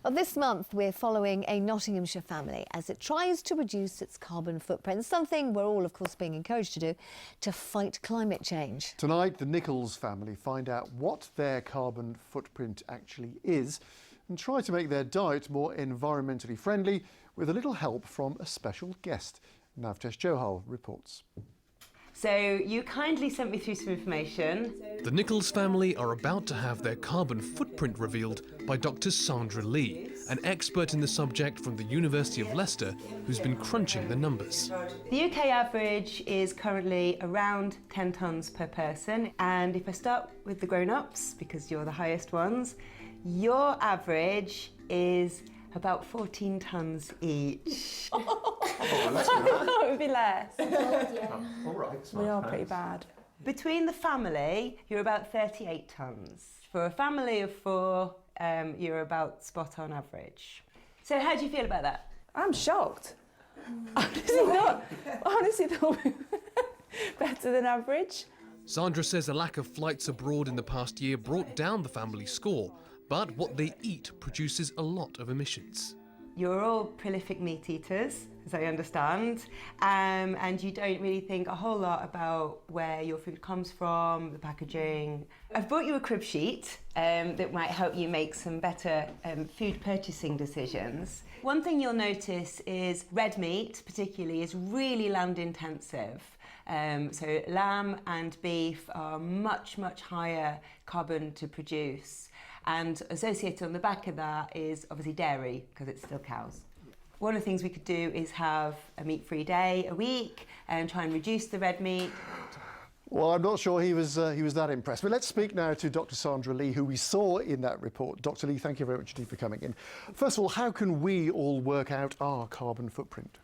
Well, this month we're following a Nottinghamshire family as it tries to reduce its carbon footprint, something we're all of course being encouraged to do to fight climate change. Tonight the Nichols family find out what their carbon footprint actually is and try to make their diet more environmentally friendly with a little help from a special guest. Navtesh Johal reports. So you kindly sent me through some information. The Nichols family are about to have their carbon footprint revealed by Dr. Sandra Lee, an expert in the subject from the University of Leicester who's been crunching the numbers. The UK average is currently around 10 tonnes per person, and if I start with the grown-ups, because you're the highest ones, your average is about 14 tonnes each. It would be less. All right. We are pretty bad. Between the family, you're about 38 tonnes. For a family of 4, you're about spot on average. So how do you feel about that? I'm shocked. Honestly thought we were better than average. Sandra says a lack of flights abroad in the past year brought down the family score, but what they eat produces a lot of emissions. You're all prolific meat eaters, as I understand, and you don't really think a whole lot about where your food comes from, the packaging. I've brought you a crib sheet that might help you make some better food purchasing decisions. One thing you'll notice is red meat, particularly, is really land intensive. So lamb and beef are much, much higher carbon to produce. And associated on the back of that is obviously dairy, because it's still cows. One of the things we could do is have a meat-free day a week and try and reduce the red meat. Well, I'm not sure he was that impressed. But let's speak now to Dr. Sandra Lee, who we saw in that report. Dr. Lee, thank you very much indeed for coming in. First of all, how can we all work out our carbon footprint?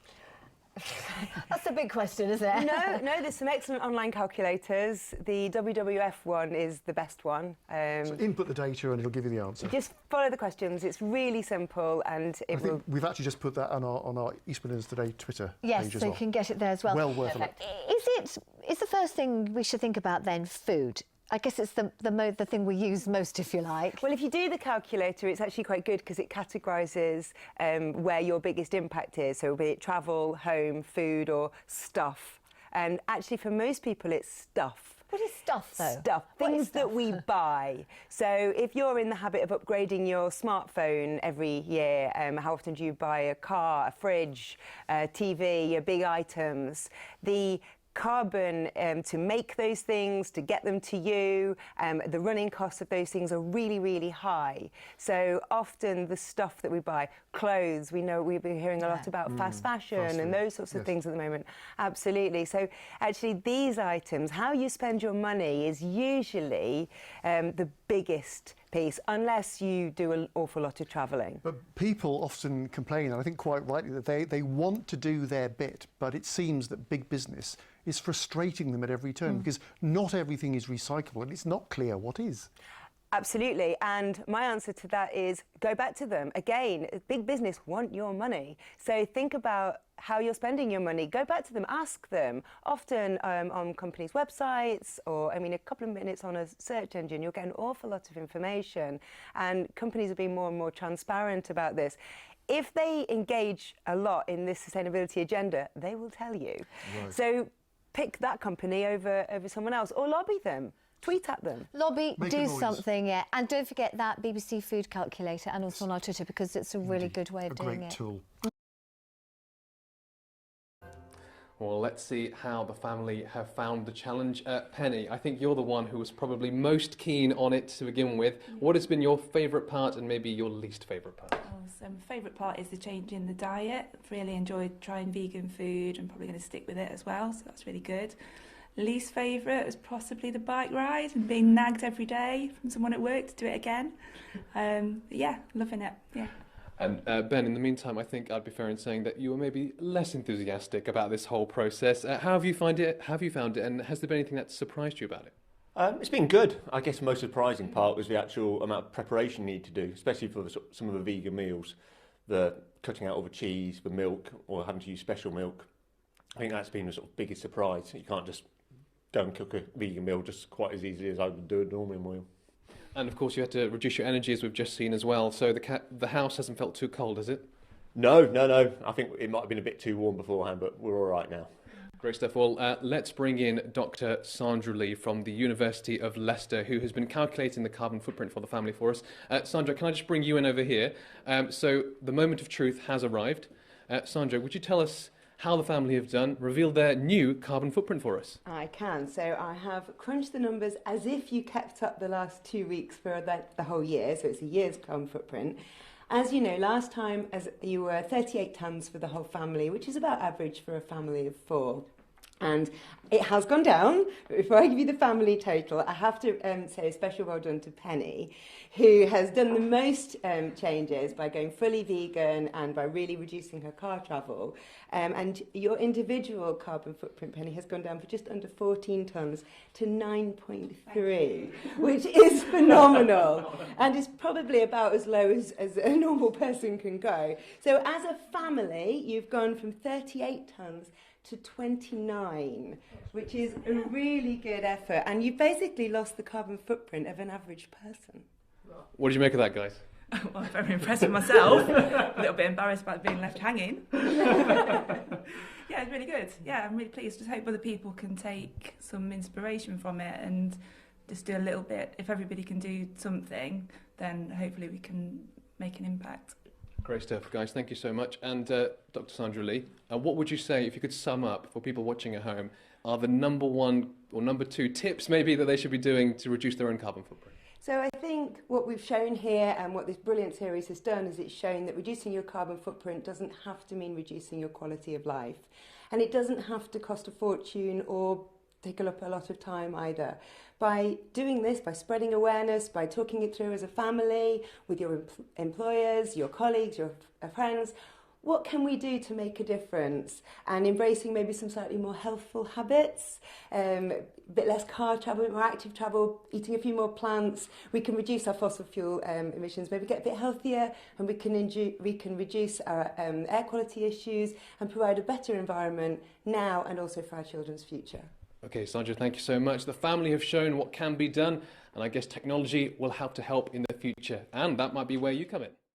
That's a big question, isn't it? No, there's some excellent online calculators. The WWF one is the best one. So input the data and it'll give you the answer. Just follow the questions. It's really simple, and I think we've actually just put that on our East Midlands Today Twitter Yes, page as so well. you can get it there as well. Well worth a look. Is the first thing we should think about then food? I guess it's the thing we use most, if you like. Well, if you do the calculator, it's actually quite good because it categorises where your biggest impact is. So be it travel, home, food or stuff. And actually for most people it's stuff. What is stuff, though? Stuff. Things stuff? that we buy. So if you're in the habit of upgrading your smartphone every year, how often do you buy a car, a fridge, a TV, your big items? The carbon to make those things, to get them to you, the running costs of those things are really, really high. So often the stuff that we buy, clothes, we know we've been hearing a lot about fast fashion and those sorts of things at the moment. Absolutely. So actually these items, how you spend your money is usually the biggest piece, unless you do an awful lot of travelling. But people often complain, and I think quite rightly, that they want to do their bit, but it seems that big business is frustrating them at every turn because not everything is recyclable and it's not clear what is. Absolutely, and my answer to that is go back to them. Again, big business want your money, so think about how you're spending your money. Go back to them, ask them. Often on companies' websites or, a couple of minutes on a search engine, you'll get an awful lot of information, and companies are being more and more transparent about this. If they engage a lot in this sustainability agenda, they will tell you. Right. So pick that company over someone else or lobby them. Tweet at them. Lobby, do something, yeah. And don't forget that BBC food calculator and also on our Twitter because it's a really good way of doing it. A great tool. Well, let's see how the family have found the challenge. Penny, I think you're the one who was probably most keen on it to begin with. What has been your favourite part and maybe your least favourite part? So my favourite part is the change in the diet. I've really enjoyed trying vegan food. I'm probably going to stick with it as well, so that's really good. Least favourite was possibly the bike ride and being nagged every day from someone at work to do it again. Yeah, loving it, yeah. And Ben, in the meantime, I think I'd be fair in saying that you were maybe less enthusiastic about this whole process. How have you found it? And has there been anything that surprised you about it? It's been good. I guess the most surprising part was the actual amount of preparation you need to do, especially for some of the vegan meals. The cutting out all the cheese, the milk, or having to use special milk. I think that's been the sort of biggest surprise. You can't just go and cook a vegan meal just quite as easily as I would do a normal meal. And of course you had to reduce your energy, as we've just seen as well, so the house hasn't felt too cold, has it? No. I think it might have been a bit too warm beforehand, but we're all right now. Great stuff. Well, let's bring in Dr. Sandra Lee from the University of Leicester, who has been calculating the carbon footprint for the family for us. Sandra, can I just bring you in over here? So the moment of truth has arrived. Sandra, would you tell us how the family have done, reveal their new carbon footprint for us? I can. So I have crunched the numbers as if you kept up the last 2 weeks for the whole year, so it's a year's carbon footprint. As you know, last time you were 38 tonnes for the whole family, which is about average for a family of 4. And it has gone down. But before I give you the family total, I have to say a special well done to Penny, who has done the most changes by going fully vegan and by really reducing her car travel. And your individual carbon footprint, Penny, has gone down for just under 14 tonnes to 9.3, which is phenomenal and is probably about as low as a normal person can go. So as a family, you've gone from 38 tonnes to 29, which is a really good effort. And you basically lost the carbon footprint of an average person. What did you make of that, guys? Well, I'm very impressed with myself. A little bit embarrassed about being left hanging. Yeah, it's really good. Yeah, I'm really pleased. Just hope other people can take some inspiration from it and just do a little bit. If everybody can do something, then hopefully we can make an impact. Great stuff, guys. Thank you so much. And Dr. Sandra Lee, what would you say, if you could sum up for people watching at home, are the number 1 or number 2 tips maybe that they should be doing to reduce their own carbon footprint? So I think what we've shown here and what this brilliant series has done is it's shown that reducing your carbon footprint doesn't have to mean reducing your quality of life. And it doesn't have to cost a fortune or take up a lot of time either. By doing this, by spreading awareness, by talking it through as a family, with your employers, your colleagues, your friends, what can we do to make a difference? And embracing maybe some slightly more healthful habits, a bit less car travel, more active travel, eating a few more plants. We can reduce our fossil fuel emissions, maybe get a bit healthier, and we can reduce our air quality issues and provide a better environment now and also for our children's future. Okay, Sandra, thank you so much. The family have shown what can be done, and I guess technology will have to help in the future, and that might be where you come in.